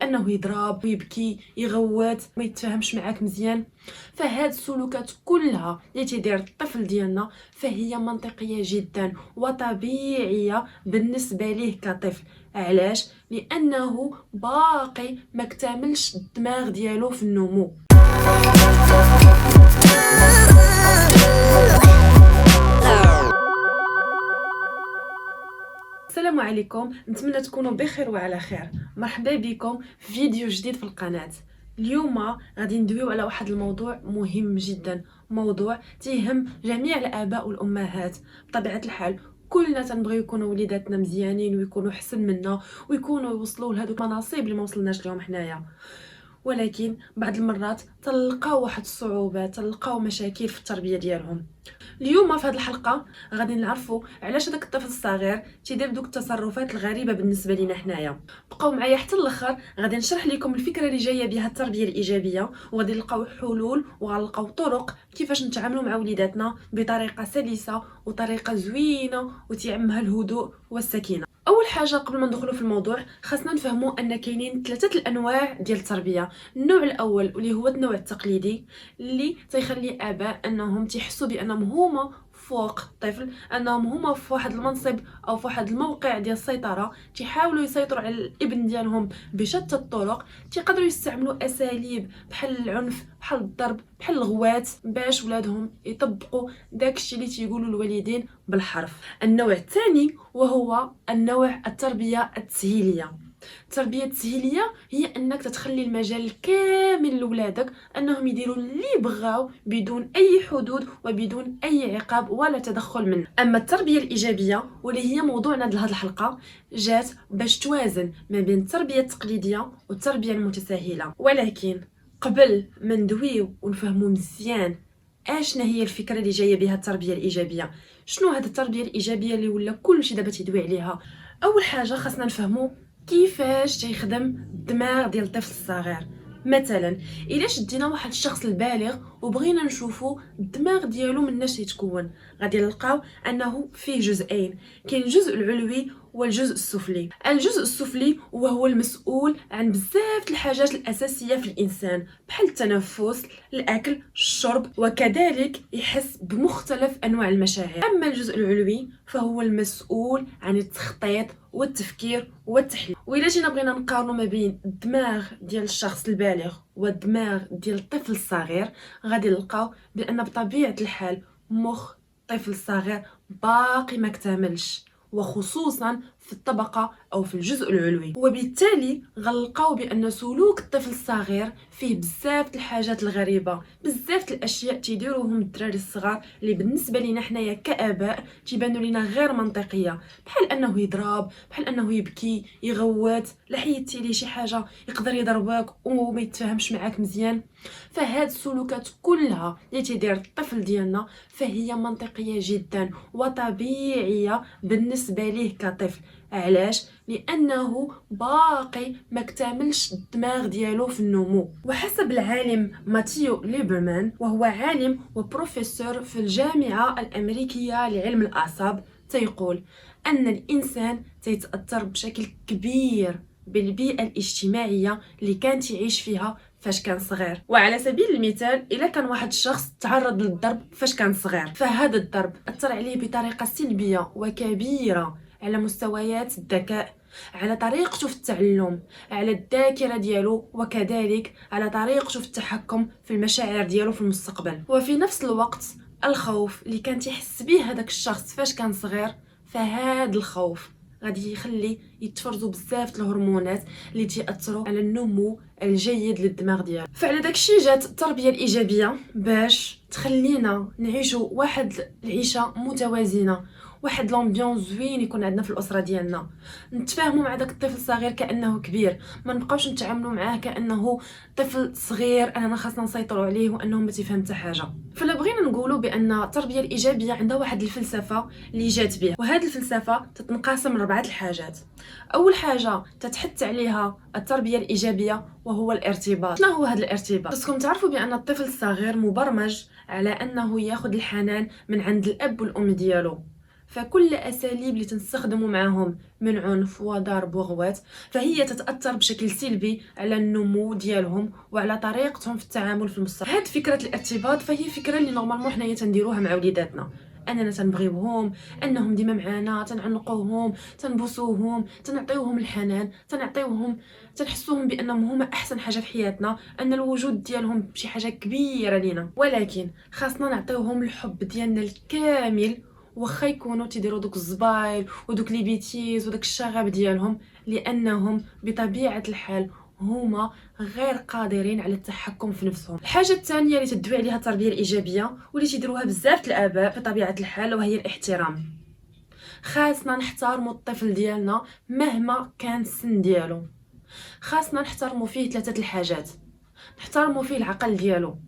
انه يضرب ويبكي يغوت ما يتفاهمش معاك مزيان. فهاد السلوكات كلها اللي تيدير الطفل ديالنا فهي منطقيه جدا وطبيعيه بالنسبه ليه كطفل. علاش؟ لانه باقي ما اكتملش الدماغ ديالو في النمو. السلام عليكم، نتمنى تكونوا بخير وعلى خير. مرحبا بكم في فيديو جديد في القناه. اليوم غادي ندويو على واحد الموضوع مهم جدا، موضوع تيهم جميع الاباء والامهات. بطبيعه الحال كلنا تنبغيو يكونوا وليداتنا مزيانين ويكونوا احسن منا ويكونوا يوصلوا لهذوك المناصب اللي ما وصلناش لهم حنايا، ولكن بعض المرات تلقاو واحد الصعوبات، تلقاو مشاكل في التربيه ديالهم. اليوم في هذه الحلقه غادي نعرفوا علاش هذاك الطفل الصغير تيدير دوك التصرفات الغريبه بالنسبه لينا حنايا. بقاو معايا حتى الاخر، غادي نشرح لكم الفكره اللي جايه بها التربيه الايجابيه، وغادي نلقاو حلول وغنلقاو طرق كيفاش نتعاملوا مع وليداتنا بطريقه سلسه وطريقه زوينه وتيعمها الهدوء والسكينه. اول حاجه قبل ما ندخلوا في الموضوع خاصنا نفهموا ان كاينين ثلاثه الانواع ديال التربيه. النوع الاول واللي هو النوع التقليدي اللي تيخلي اباء انهم تيحسوا بانهم هما فوق الطفل، انهم هما في واحد المنصب او في واحد الموقع ديال السيطره، تيحاولوا يسيطروا على الابن ديالهم بشتى الطرق. تيقدروا يستعملوا اساليب بحال العنف، بحال الضرب، بحال الغوات باش ولادهم يطبقوا داكشي اللي تيقولوا الوالدين بالحرف. النوع الثاني وهو النوع التربيه التسهيليه. التربيه التسهيليه هي انك تتخلي المجال كامل لولادك انهم يديروا اللي بغاو بدون اي حدود وبدون اي عقاب ولا تدخل منه. اما التربيه الايجابيه واللي هي موضوعنا لهذه الحلقه جات باش توازن ما بين التربيه التقليديه والتربيه المتساهله. ولكن قبل ما ندويو ونفهموا مزيان اشنا هي الفكره اللي جايه بها التربيه الايجابيه، شنو هذه التربيه الايجابيه اللي ولا كلشي دابا تيدوي عليها، اول حاجه خاصنا نفهموا كيفاش تيخدم الدماغ ديال الطفل الصغير. مثلا الا شدينا واحد الشخص البالغ وبغينا نشوفوا الدماغ ديالو مناش يتكون، غادي نلقاو انه فيه جزئين، كاين الجزء العلوي والجزء السفلي. الجزء السفلي وهو المسؤول عن بزاف الحاجات الاساسيه في الانسان بحال التنفس، الاكل، الشرب، وكذلك يحس بمختلف انواع المشاعر. اما الجزء العلوي فهو المسؤول عن التخطيط والتفكير والتحليل. واذا جينا بغينا نقارنوا ما بين الدماغ ديال الشخص البالغ والدماغ ديال الطفل الصغير، غادي نلقاو بان بطبيعه الحال مخ الطفل الصغير باقي ما اكتملش، وخصوصا في الطبقه او في الجزء العلوي. وبالتالي غنلقاو بان سلوك الطفل الصغير فيه بزاف الحاجات الغريبه، بزاف الاشياء تيديروهم الدراري الصغار اللي بالنسبه لينا حنايا كاباء تيبانوا لينا غير منطقيه، بحال انه يضرب، بحال انه يبكي يغوت، لا حيدتي ليه شي حاجه يقدر يضربك وما يتفاهمش معاك مزيان. فهاد السلوكات كلها اللي تيدير الطفل ديالنا فهي منطقيه جدا وطبيعيه بالنسبه ليه كطفل. علاش؟ لانه باقي ما اكتملش الدماغ ديالو في النمو. وحسب العالم ماتيو ليبرمان، وهو عالم وبروفيسور في الجامعه الامريكيه لعلم الاعصاب، تيقول ان الانسان تيتاثر بشكل كبير بالبيئه الاجتماعيه اللي كان تعيش فيها فاش كان صغير. وعلى سبيل المثال الا كان واحد الشخص تعرض للضرب فاش كان صغير، فهذا الضرب اثر عليه بطريقه سلبيه وكبيره على مستويات الذكاء، على طريقته في التعلم، على الذاكره ديالو، وكذلك على طريقته في التحكم في المشاعر ديالو في المستقبل. وفي نفس الوقت الخوف اللي كان تيحس به هذاك الشخص فاش كان صغير، فهذا الخوف غادي يخلي يتفرزوا بزاف الهرمونات اللي تيأثروا على النمو الجيد للدماغ ديالو. فعلى داكشي جات التربيه الايجابيه باش تخلينا نعيشوا واحد العيشه متوازنه، واحد لامبيونس زوين يكون عندنا في الاسره ديالنا، نتفاهموا مع داك الطفل الصغير كانه كبير، ما نبقاوش نتعاملوا معاه كانه طفل صغير اننا خاصنا نسيطروا عليه وانه ما تفهم حتى حاجه. فلا بغينا نقولوا بان التربيه الايجابيه عندها واحد الفلسفه اللي جات بها، وهذه الفلسفه تتنقسم لاربعه الحاجات. اول حاجه تتحث عليها التربيه الايجابيه وهو الارتباط. شنو هو هذا الارتباط؟ خصكم تعرفوا بان الطفل الصغير مبرمج على انه ياخذ الحنان من عند الاب والام ديالو، فكل الاساليب اللي تنستخدموا معاهم من عنف وضرب وغوات فهي تتاثر بشكل سلبي على النمو ديالهم وعلى طريقتهم في التعامل في المستقبل. هاد فكره الارتباط فهي فكره اللي نورمالمون حنايا تنديروها مع وليداتنا، اننا تنبغيوهم، انهم ديما معانا، تنعنقوهم، تنبوسوهم، تنعطيوهم الحنان، تنحسوهم بانهم هما احسن حاجه في حياتنا، ان الوجود ديالهم شي حاجه كبيره لينا. ولكن خاصنا نعطيوهم الحب ديالنا الكامل، واخا يكونوا تيديروا دوك الزبايل ودوك لي بيتيز وداك الشغب ديالهم، لانهم بطبيعه الحال هما غير قادرين على التحكم في نفسهم. الحاجه الثانيه اللي تدوي عليها التربيه الايجابيه واللي تيديروها بزاف الاباء بطبيعه الحال وهي الاحترام. خاصنا نحترموا الطفل ديالنا مهما كان السن ديالو، خاصنا نحترموا فيه ثلاثه الحاجات: نحترموا فيه العقل ديالو،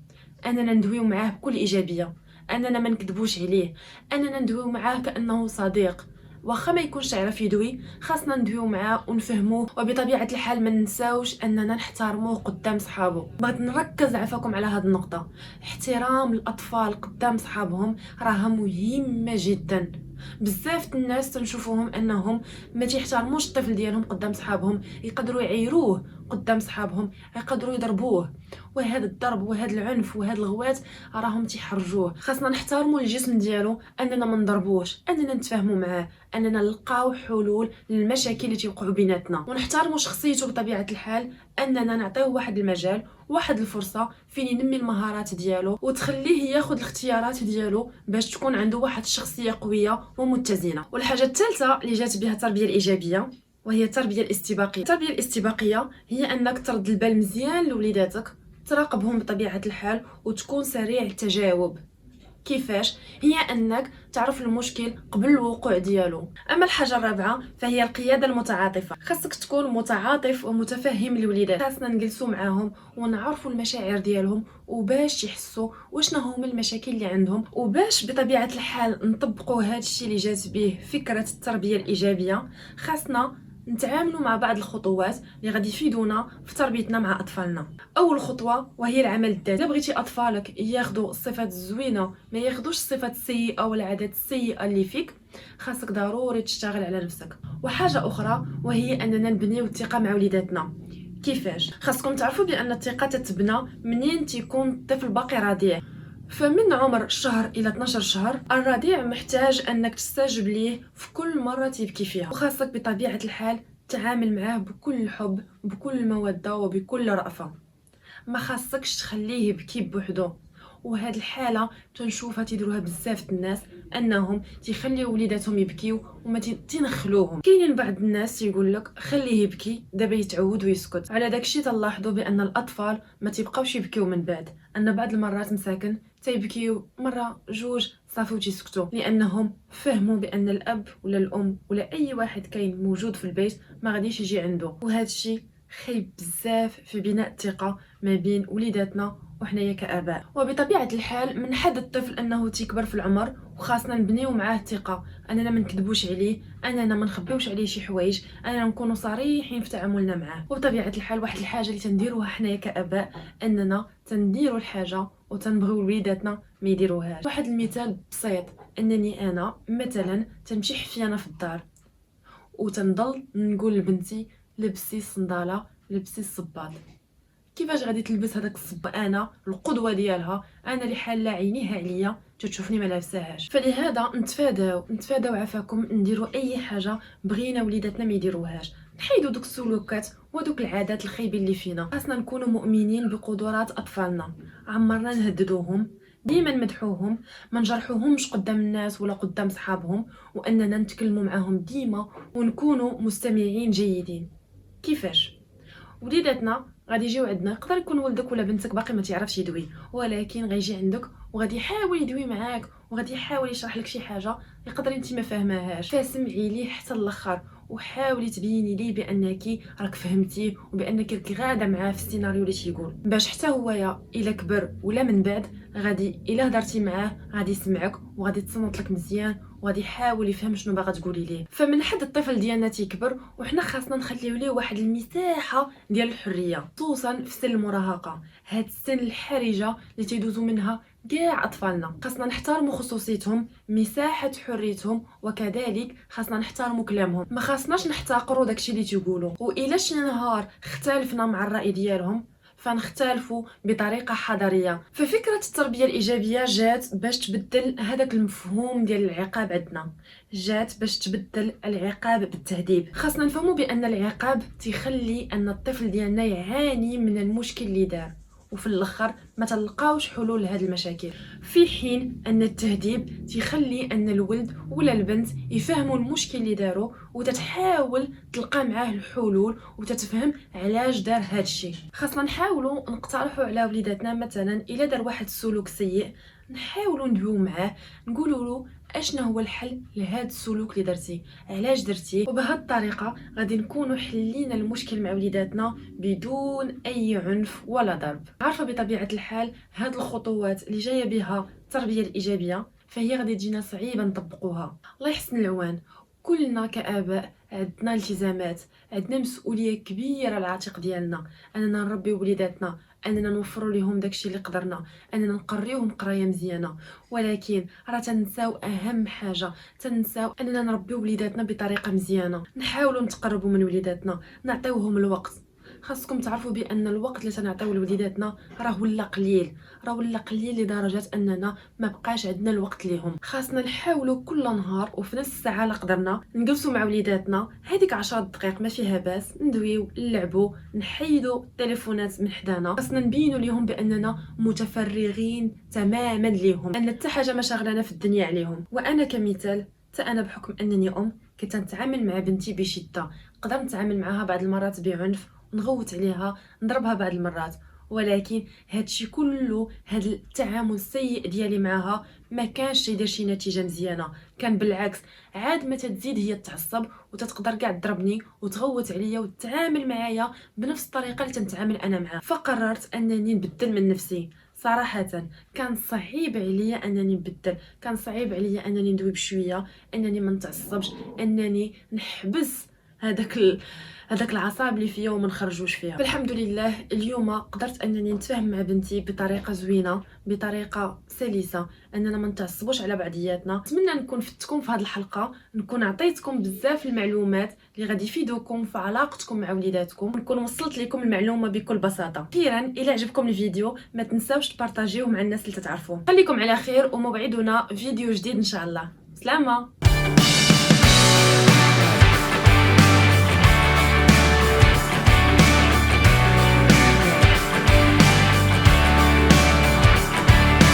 اننا ندويو معاه بكل ايجابيه، اننا ما نكذبوش عليه، اننا ندويو معاه كانه صديق، واخا ما يكونش يعرف يدوي خاصنا ندويو معاه ونفهموه. وبطبيعه الحال ما ننساوش اننا نحترموه قدام صحابه. بغيت نركز عفاكم على هذه النقطه، احترام الاطفال قدام صحابهم راه مهمه جدا. بزاف الناس تنشوفوهم انهم ما تيحترموش الطفل ديالهم قدام صحابهم، يقدروا يعيروه قدام صحابهم، يقدروا يضربوه، وهذا الضرب وهذا العنف وهذا الغوات راهم تيحرجوه. خاصنا نحترموا الجسم ديالو، اننا ما نضربوش، اننا نتفاهموا معاه، اننا نلقاو حلول للمشاكل اللي تيوقعوا بيناتنا، ونحترموا شخصيته بطبيعه الحال، اننا نعطيوه واحد المجال واحد الفرصه فين ينمي المهارات ديالو وتخليه ياخذ الاختيارات ديالو باش تكون عنده واحد الشخصيه قويه ومتزنه. والحاجه الثالثه اللي جات بها التربيه الايجابيه وهي التربيه الاستباقيه. التربيه الاستباقيه هي انك ترد البال مزيان لوليداتك، تراقبهم بطبيعه الحال وتكون سريع التجاوب. كيفاش؟ هي انك تعرف المشكل قبل الوقوع ديالو. اما الحاجه الرابعه فهي القياده المتعاطفه. خاصك تكون متعاطف ومتفهم للوليدات، خاصنا نجلسوا معاهم ونعرفوا المشاعر ديالهم وباش يحسوا وشنو هما المشاكل اللي عندهم، وباش بطبيعه الحال نطبقوا هذا الشيء اللي جات به فكره التربيه الايجابيه. خاصنا نتعاملوا مع بعض الخطوات اللي غادي يفيدونا في تربيتنا مع اطفالنا. اول خطوه وهي العمل الذاتي. الا بغيتي اطفالك ياخذوا الصفات الزوينه ما ياخذوش الصفات السيئه ولا العادات السيئه اللي فيك، خاصك ضروري تشتغل على نفسك. وحاجه اخرى وهي اننا نبنيو الثقه مع وليداتنا. كيفاش؟ خاصكم تعرفوا بان الثقه تتبنى منين تيكون الطفل باقي رضيع. فمن عمر شهر الى 12 شهر الرضيع محتاج انك تستجب ليه في كل مره تبكي فيها، وخاصك بطبيعه الحال تعامل معاه بكل الحب بكل الموده وبكل رأفه. ما خاصكش تخليه يبكي بوحدو. وهاد الحاله تنشوفها تيديروها بزاف الناس، انهم تيخليو وليداتهم يبكيو وما تنخلوهم. كاينين بعض الناس يقول لك خليه يبكي دابا يتعود ويسكت. على داكشي تنلاحظوا بان الاطفال ما تيبقاوش يبكيو من بعد، ان بعض المرات مساكن تيبكيو مره جوج صافي وتيسكتوا، لانهم فهموا بان الاب ولا الام ولا اي واحد كاين موجود في البيت ما غاديش يجي عنده. وهذا الشيء خايب بزاف في بناء الثقه ما بين وليداتنا وحنايا كآباء. وبطبيعه الحال من حد الطفل انه تيكبر في العمر وخاصنا نبنيو معاه الثقه، اننا ما نكذبوش عليه، اننا ما نخبيوش عليه شي حوايج، اننا نكونوا صريحين في تعاملنا معاه. وبطبيعه الحال واحد الحاجه اللي تنديروها حنايا كآباء اننا تنديروا الحاجه وتنبغيو وليداتنا ما يديروهاش. واحد المثال بسيط، انني انا مثلا تمشي حفيانه في الدار وتنضل نقول لبنتي لبسي الصنداله لبسي الصباط. كيفاش غادي تلبس هذاك الصباط؟ انا القدوه ديالها، انا اللي حاله عينيها عليا تشوفني ما لابساهاش. فلهذا نتفاداو عفاكم نديروا اي حاجه بغينا وليداتنا ما يديروهاش. نحيدوا دوك السلوكات ودوك العادات الخايبين اللي فينا. خاصنا نكونوا مؤمنين بقدرات اطفالنا، عمرنا نهددوهم، ديما نمدحوهم، ما نجرحوهمش قدام الناس ولا قدام صحابهم، واننا نتكلموا معاهم ديما ونكونوا مستمعين جيدين. كيفاش؟ وليداتنا غادي يجيو عندنا، يقدر يكون ولدك ولا بنتك باقي ما تعرفش يدوي، ولكن غيجي عندك وغادي يحاول يدوي معاك وغادي يحاول يشرح لك شي حاجه يقدر انت ما فاهماهاش، فسمعي ليه حتى الاخر وحاولي تبيني ليه بانك راك فهمتيه وبانك راك غاده معاه في السيناريو اللي تيقول، باش حتى هو الا كبر ولا من بعد غادي الا هضرتي معاه غادي يسمعك وغادي تصنت لك مزيان وغادي يحاول يفهم شنو باغا تقولي ليه. فمن حد الطفل ديالنا تيكبر وحنا خاصنا نخليو ليه واحد المساحه ديال الحريه، خصوصا في سن المراهقه، هاد السن الحرجه اللي تيدوزو منها كاع اطفالنا. خاصنا نحترموا خصوصيتهم، مساحه حريتهم، وكذلك خاصنا نحترموا كلامهم. ما خاصناش نحتقروا داكشي اللي تيقولوا، والا شي نهار اختلفنا مع الراي ديالهم فنختلفوا بطريقه حضاريه. ففكره التربيه الايجابيه جات باش تبدل هذاك المفهوم ديال العقاب عندنا، جات باش تبدل العقاب بالتهذيب. خاصنا نفهموا بان العقاب تيخلي ان الطفل ديالنا يعاني من المشكل اللي دار، وفي الاخر ما تلقاوش حلول لهذه المشاكل، في حين ان التهذيب تيخلي ان الولد ولا البنت يفهموا المشكل اللي داروا وتتحاول تلقى معاه الحلول وتتفهم علاش دار هذا الشيء. خاصنا نحاولوا نقترحوا على وليداتنا مثلا الا دار واحد السلوك سيء نحاولوا ندويو معاه، نقولوا له اشنا هو الحل لهذا السلوك اللي درتي، علاش درتيه. وبهذه الطريقه غادي نكونوا حلينا المشكل مع وليداتنا بدون اي عنف ولا ضرب. عارفه بطبيعه الحال هاد الخطوات اللي جايه بها التربيه الايجابيه فهي غادي تجينا صعيبه نطبقوها. الله يحسن العوان. كلنا كآباء عندنا التزامات، عندنا مسؤوليه كبيره على العاتق ديالنا، اننا نربيو وليداتنا، اننا نوفروا لهم داكشي اللي قدرنا، اننا نقريوهم قرايه مزيانه. ولكن راه تنساو اهم حاجه، تنساو اننا نربيو وليداتنا بطريقه مزيانه، نحاولوا نتقربوا من وليداتنا، نعطيوهم الوقت. خاصكم تعرفوا بان الوقت اللي تنعطيو لوليداتنا راه ولا قليل، راه ولا قليل لدرجه اننا ما بقاش عندنا الوقت ليهم. خاصنا نحاولوا كل نهار وفي نفس الساعه اللي قدرنا نجلسوا مع وليداتنا هذيك 10 دقائق ما فيها باس، ندويو، نلعبوا، نحيدوا التليفونات من حدانا. خاصنا نبينوا لهم باننا متفرغين تماما ليهم، ان حتى حاجه ما شغلنا في الدنيا عليهم. وانا كمثال، حتى انا بحكم انني كنت نتعامل مع بنتي بشده، نقدر نتعامل معها بعض المرات بعنف، نغوت عليها، نضربها بعض المرات، ولكن هادشي كله، هاد التعامل السيء ديالي معها ما كانش يدير شي نتيجه مزيانه، كان بالعكس عاد ما تزيد هي تعصب وتتقدر كاع تضربني وتغوت عليا وتتعامل معايا بنفس الطريقه اللي تنتعامل انا معها. فقررت انني نبدل من نفسي. صراحه كان صعيب عليا انني نبدل، كان صعيب عليا انني ندوي بشويه، انني ما نتعصبش، انني نحبس هذاك العصاب اللي فيا وما نخرجوش فيها. فالحمد لله اليوم قدرت انني نتفاهم مع بنتي بطريقه زوينه، بطريقه سلسه، اننا ما نتعصبوش على بعضياتنا. نتمنى نكون فتكم في هذه الحلقه، نكون عطيتكم بزاف المعلومات اللي غادي يفيدوكم في علاقتكم مع وليداتكم، نكون وصلت لكم المعلومه بكل بساطه. اخيرا الى عجبكم الفيديو ما تنساوش تبارطاجيوه مع الناس اللي تتعرفوا. خليكم على خير وموعدنا فيديو جديد ان شاء الله. سلامه.